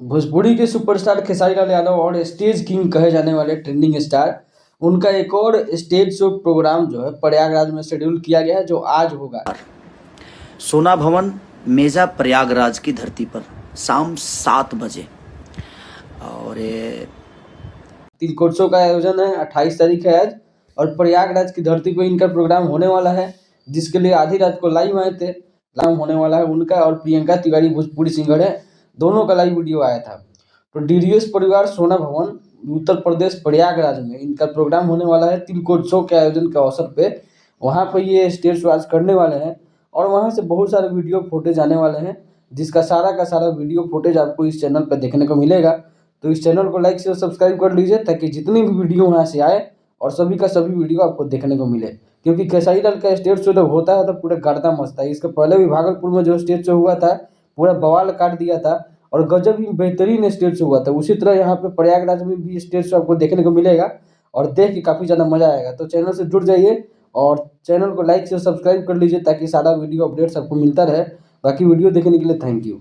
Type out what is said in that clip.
भोजपुरी के सुपरस्टार खेसारी लाल यादव और stage king कहे जाने वाले ट्रेंडिंग स्टार, उनका एक और स्टेज शो प्रोग्राम जो है प्रयागराज में शेड्यूल किया गया है, जो आज होगा। सोना भवन मेजा प्रयागराज की धरती पर शाम 7 बजे। और ये तिलकोट शो का आयोजन है, 28 तारीख है आज, और प्रयागराज की धरती पर इनका प्रोग्राम होने वाला है, जिसके लिए आधी रात को लाइव आए थे। लाइव होने वाला है उनका, और प्रियंका तिवारी भोजपुरी सिंगर है, दोनों का लाइव वीडियो आया था। तो डीडीएस परिवार सोना भवन उत्तर प्रदेश प्रयागराज में इनका प्रोग्राम होने वाला है तिलकोट शो के आयोजन के अवसर पे। वहाँ पर ये स्टेज शो आज करने वाले हैं, और वहाँ से बहुत सारे वीडियो फुटेज आने वाले हैं, जिसका सारा का सारा वीडियो फुटेज आपको इस चैनल पर देखने को मिलेगा। तो इस चैनल को लाइक से सब्सक्राइब कर लीजिए, ताकि जितनी भी वीडियो वहाँ से आए और सभी का सभी वीडियो आपको देखने को मिले। क्योंकि खेसारी लाल का स्टेज शो जब होता है तो पूरा गर्दा मचता है। इसके पहले भी भागलपुर में जो स्टेज शो हुआ था, पूरा बवाल काट दिया था, और गजब ही बेहतरीन स्टेज शो हुआ था। उसी तरह यहाँ पे प्रयागराज में भी स्टेज शो आपको देखने को मिलेगा, और देख के काफ़ी ज़्यादा मज़ा आएगा। तो चैनल से जुड़ जाइए और चैनल को लाइक से सब्सक्राइब कर लीजिए, ताकि सारा वीडियो अपडेट्स आपको मिलता रहे। बाकी वीडियो देखने के लिए थैंक यू।